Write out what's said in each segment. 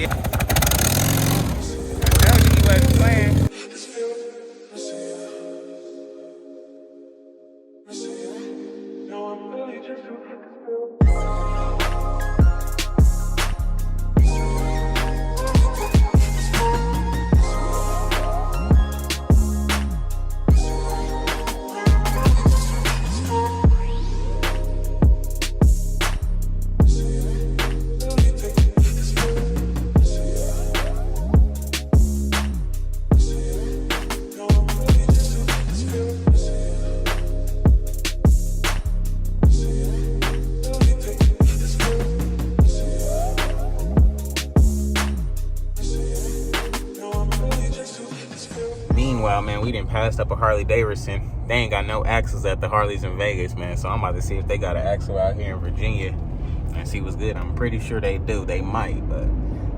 I told you he wasn't playing. Meanwhile, man, we done passed up a Harley Davidson. They ain't got no axles at the Harleys in Vegas, man. So I'm about to see if they got an axle out here in Virginia and see what's good. I'm pretty sure they do. They might, but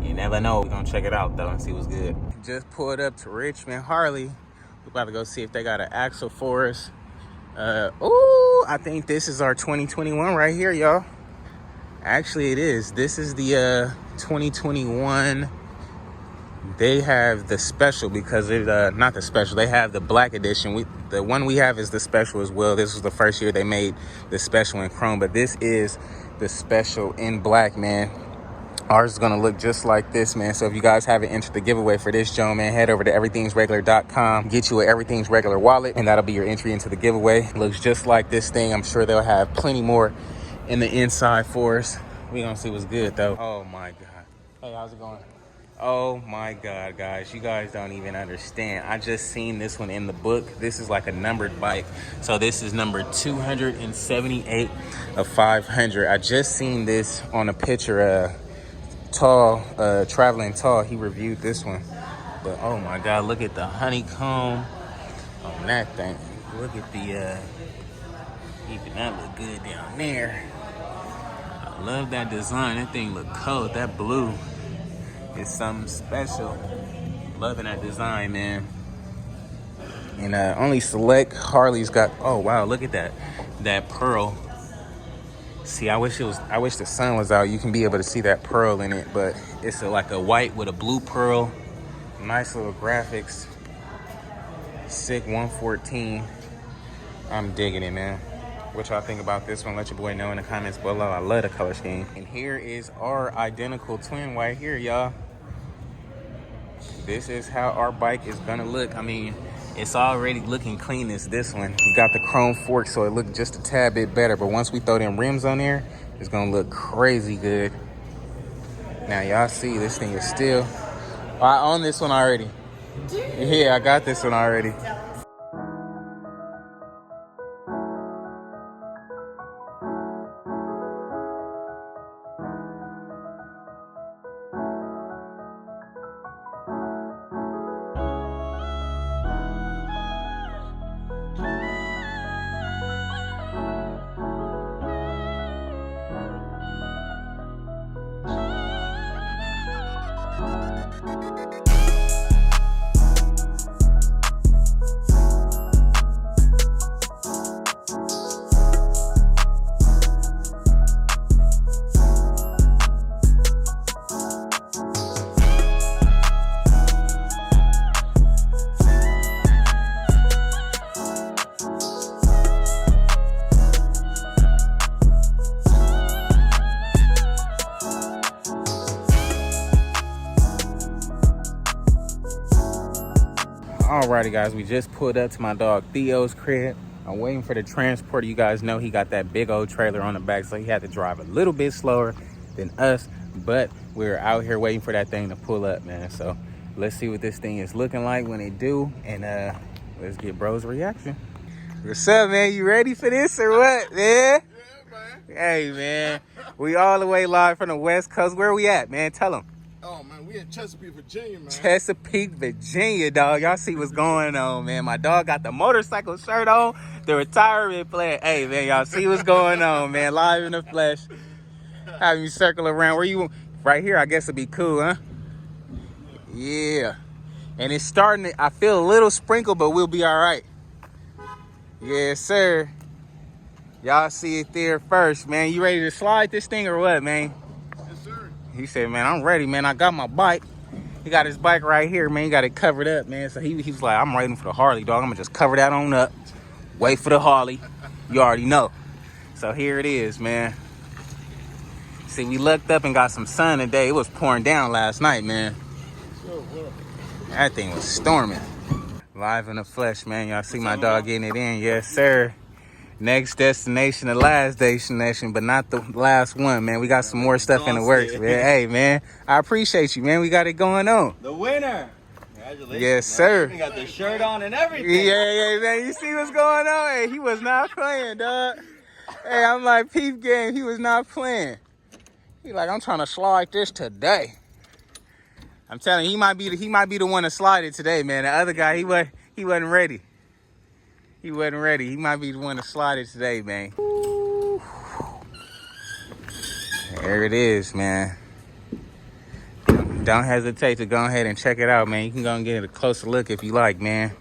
you never know. We're gonna check it out though and see what's good. Just pulled up to Richmond Harley. We're about to go see if they got an axle for us. Ooh, I think this is our 2021 right here, y'all. Actually, it is. This is the 2021. They have the special because it not the special. They have the black edition. The one we have is the special as well. This was the first year they made the special in chrome, but this is the special in black, man. Ours is gonna look just like this, man. So if you guys haven't entered the giveaway for this, Joe, man, head over to everythingsregular.com, get you an Everything's Regular wallet, and that'll be your entry into the giveaway. It looks just like this thing. I'm sure they'll have plenty more in the inside for us. We gonna see what's good though. Oh my God. Hey, how's it going? Oh my God, guys, you guys don't even understand. I just seen this one in the book. This is like a numbered bike. So this is number 278 of 500. I just seen this on a picture, Traveling Tall. He reviewed this one. But oh my God, look at the honeycomb on that thing. Look at the, even that look good down there. I love that design. That thing look cold. That blue. It's something special. Loving that design, man. And only select Harleys got. Oh wow, look at that pearl. See, I wish the sun was out. You can be able to see that pearl in it, but it's like a white with a blue pearl. Nice little graphics. Sick 114. I'm digging it, man. What y'all think about this one? Let your boy know in the comments below. I love the color scheme. And here is our identical twin right here, y'all. This is how our bike is gonna look. I mean, it's already looking clean as this one. We got the chrome fork, so it looked just a tad bit better. But once we throw them rims on there, it's gonna look crazy good. Now, y'all see this thing is still... Oh, I own this one already. Yeah, I got this one already. Alrighty, guys, we just pulled up to my dog Theo's crib. I'm waiting for the transporter. You guys know he got that big old trailer on the back, so he had to drive a little bit slower than us, but we're out here waiting for that thing to pull up, man. So let's see what this thing is looking like when it do, and let's get bro's reaction. What's up, man? You ready for this or what, man? Yeah, man. Hey, man, we all the way live from the West Coast. Where we at, man? Tell them. Oh, man, we in Chesapeake, Virginia, man. Chesapeake, Virginia, dog. Y'all see what's going on, man. My dog got the motorcycle shirt on, the retirement plan. Hey, man, y'all see what's going on, man. Live in the flesh. Have you circle around. Where you? Right here, I guess it'd be cool, huh? Yeah. And it's starting to, I feel a little sprinkled, but we'll be all right. Yes, sir. Y'all see it there first, man. You ready to slide this thing or what, man? Yes, sir. He said, man, I'm ready, man. I got my bike. He got his bike right here, man. He got it covered up, man. So he was like, I'm waiting for the Harley, dog. I'm gonna just cover that on up. Wait for the Harley. You already know. So here it is, man. See, we looked up and got some sun today. It was pouring down last night, man. That thing was storming. Live in the flesh, man. Y'all see my dog getting it in. Yes, sir. Next destination, the last destination, but not the last one, man. We got some more stuff in the works, man. Hey, man, I appreciate you, man. We got it going on. The winner. Congratulations. Yes, sir. We got the shirt on and everything. Yeah, man. You see what's going on? Hey, he was not playing, dog. Hey, I'm like, peep game. He was not playing. He like, I'm trying to slide this today. I'm telling you, he might be the one to slide it today, man. The other guy, he wasn't ready. He wasn't ready. He might be the one to slide it today, man. Ooh. There it is, man. Don't hesitate to go ahead and check it out, man. You can go and get a closer look if you like, man.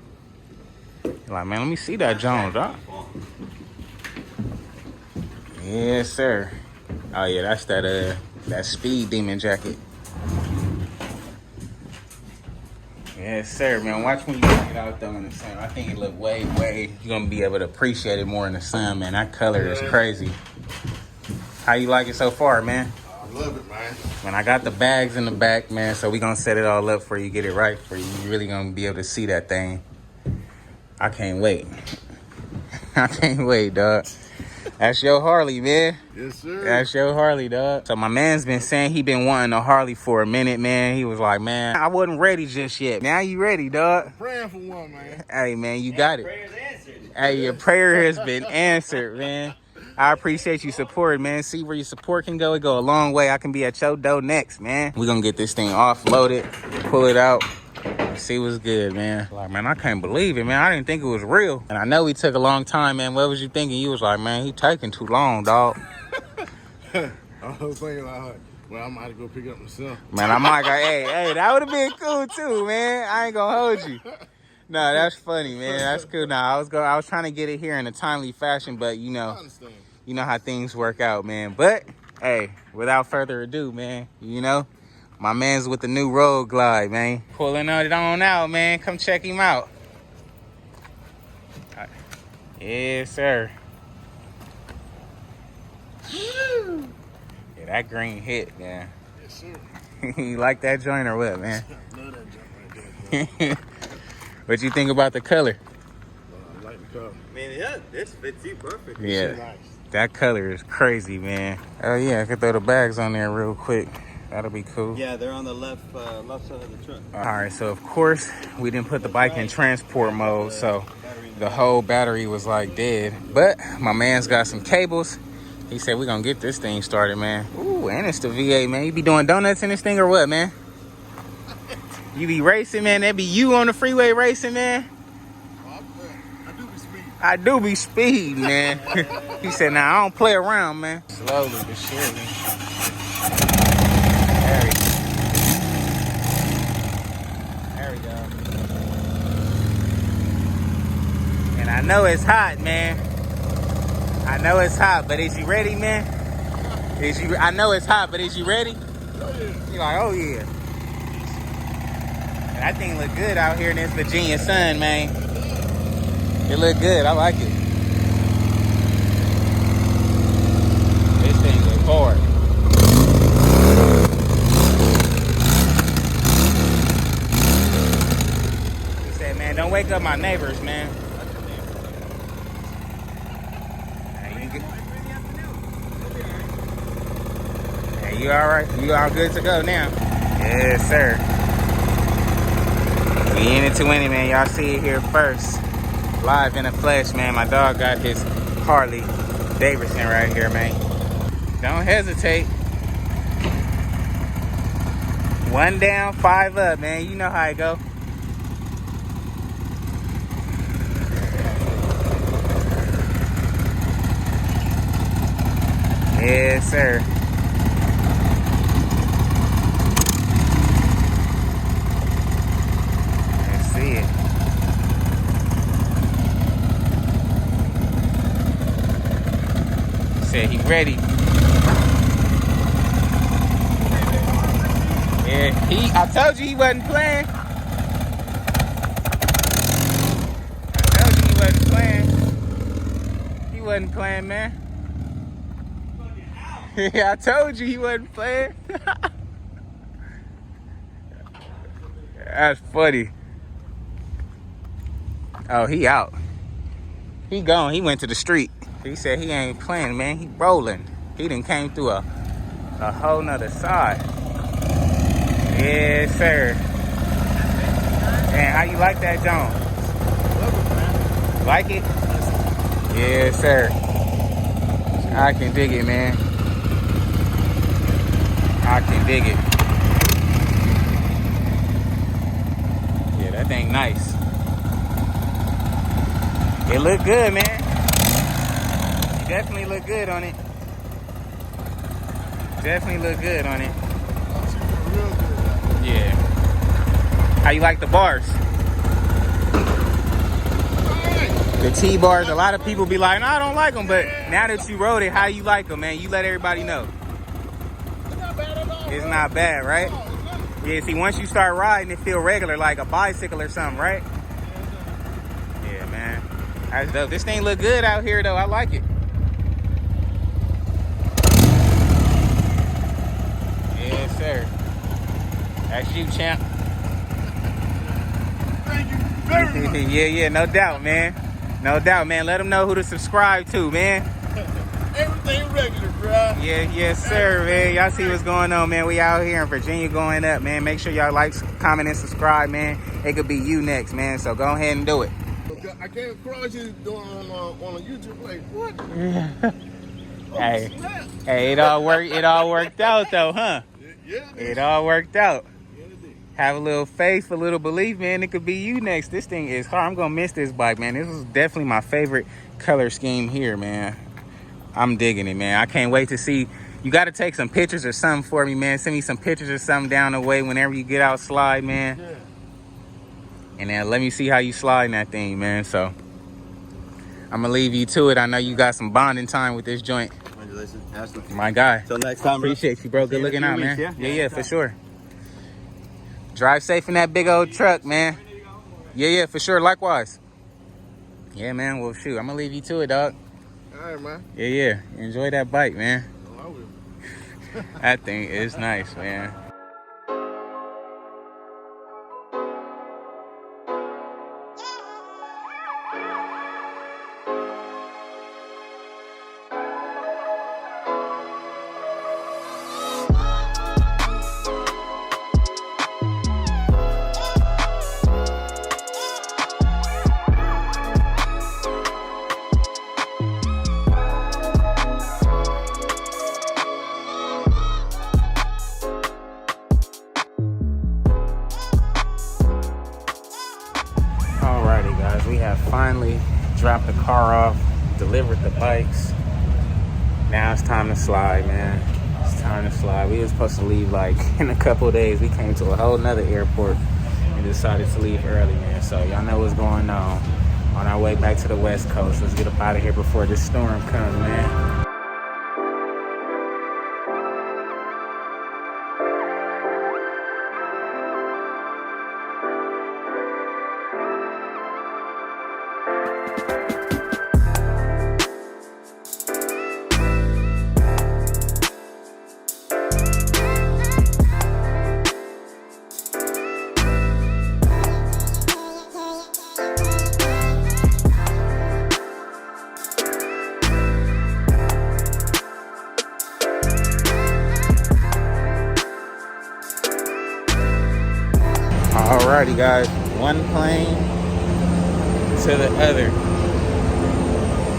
You're like, man, let me see that Jones, dog. Yes, sir. Oh yeah, that's that Speed Demon jacket. Yes, sir, man. Watch when you bring it out, though, in the sun. I think it look way, you're going to be able to appreciate it more in the sun, man. That color is crazy. How you like it so far, man? I love it, man. Man, I got the bags in the back, man, so we going to set it all up for you, get it right for you. You really going to be able to see that thing. I can't wait. I can't wait, dog. That's your Harley, man. Yes, sir. That's your Harley, dog. So my man's been saying he been wanting a Harley for a minute, man. He was like, man, I wasn't ready just yet. Now you ready, dog? Praying for one, man. Hey, man, you got it. Prayers answered. Hey, your prayer has been answered, man. I appreciate you supporting, man. See where your support can go. It go a long way. I can be at your door next, man. We're going to get this thing offloaded, pull it out. See what's good, man. Like, man, I can't believe it, man. I didn't think it was real. And I know he took a long time, man. What was you thinking? You was like, man, he taking too long, dog. I was thinking, like, well, I might go pick it up myself. Man, I might go, hey, that would have been cool too, man. I ain't gonna hold you. No, that's funny, man. That's cool. Nah, I was trying to get it here in a timely fashion, but you know how things work out, man. But hey, without further ado, man, you know. My man's with the new Road Glide, man. Pulling it on out, man. Come check him out. Yes, sir. Yeah, that green hit, man. Yes, sir. You like that joint or what, man? I love that jump right there, What you think about the color? I like the color. I mean, yeah, this fits you perfect. Yeah, Nice. that color is crazy, man. Oh yeah, I could throw the bags on there real quick. That'll be cool. Yeah, they're on the left side of the truck. All right, so of course we didn't put the bike in transport mode, so the whole battery was like dead. But my man's got some cables. He said we're gonna get this thing started, man. Ooh, and it's the V8, man. You be doing donuts in this thing or what, man? You be racing, man. That be you on the freeway racing, man. I do be speeding. I do be speed, man. He said, nah, I don't play around, man. Slowly but surely. There we go. And I know it's hot, man. I know it's hot, but is you ready, man? I know it's hot, but is you ready? Oh, yeah. You're like, oh yeah. And that thing look good out here in this Virginia sun, man. It look good. I like it. This thing look hard. He said, man, don't wake up my neighbors, man. Hey, you all right? You all good to go now? Yes, sir. We in it to win it, man. Y'all see it here first. Live in the flesh, man. My dog got his Harley Davidson right here, man. Don't hesitate. 1 down, 5 up, man. You know how it go. Yes, sir. Let's see it. Said he ready. I told you he wasn't playing. I told you he wasn't playing. He wasn't playing, man. Yeah, I told you he wasn't playing. That's funny. Oh, he out. He gone. He went to the street. He said he ain't playing, man. He rolling. He done came through a whole nother side. Yes, sir. Man, how you like that, John? Like it? Yes, sir. I can dig it, man. I can dig it. Yeah, that thing nice. It look good, man. You definitely look good on it. Definitely look good on it. Yeah. How you like the bars? The T-bars, a lot of people be like, no, I don't like them. But now that you rode it, how you like them, man? You let everybody know. It's not bad, right? Yeah, see, once you start riding, it feel regular, like a bicycle or something, right? Yeah, man. That's dope. This thing look good out here, though. I like it. Yes, sir. That's you, champ. Thank you very much. Yeah, no doubt, man. No doubt, man. Let them know who to subscribe to, man. Everything regular, bro. Yeah, yes, sir, man. Y'all see what's going on, man. We out here in Virginia going up, man. Make sure y'all like, comment, and subscribe, man. It could be you next, man. So go ahead and do it. I came across you doing on a YouTube, like, what? Hey, Snap. hey, it all worked out, though, huh? Yeah, It all worked out. yeah, it did. Have a little faith, a little belief, man. It could be you next. This thing is hard. I'm gonna miss this bike, man. This is definitely my favorite color scheme here, man. I'm digging it, man. I can't wait to see. You got to take some pictures or something for me, man. Send me some pictures or something down the way whenever you get out slide, man. Yeah. And then let me see how you slide in that thing, man. So I'm gonna leave you to it. I know you got some bonding time with this joint. Congratulations, Ashley. My guy. Till next time, bro. Appreciate you, bro. Good See you in a looking few out, weeks, man. yeah? Yeah, for sure. Drive safe in that big old truck, man. Yeah, for sure. Likewise. Yeah, man. Well, shoot. I'm gonna leave you to it, dog. All right, man. Yeah. Enjoy that bike, man. Oh, I will. That thing is nice, man. Alrighty, guys, we have finally dropped the car off, delivered the bikes. Now it's time to slide, man. It's time to slide. We were supposed to leave like in a couple of days. We came to a whole nother airport and decided to leave early, man. So y'all know what's going on our way back to the West Coast. Let's get up out of here before this storm comes, man. Alrighty, guys, one plane to the other.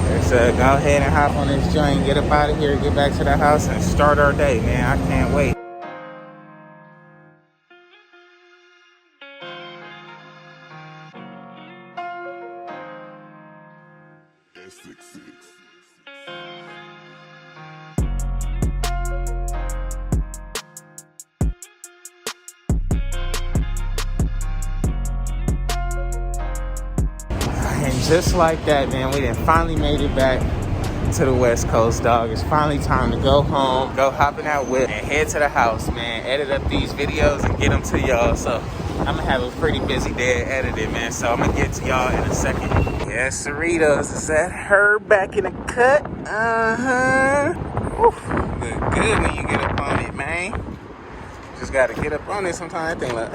Let's go ahead and hop on this joint, get up out of here, get back to the house, and start our day, man. I can't wait. And just like that, man, we done finally made it back to the West Coast, dog. It's finally time to go home, go hop in that whip, and head to the house, man. Edit up these videos and get them to y'all. So I'm gonna have a pretty busy day editing, man. So I'm gonna get to y'all in a second. Yes, Cerritos. Is that her back in the cut? Look good when you get up on it, man. Just gotta get up on it sometimes. I think like,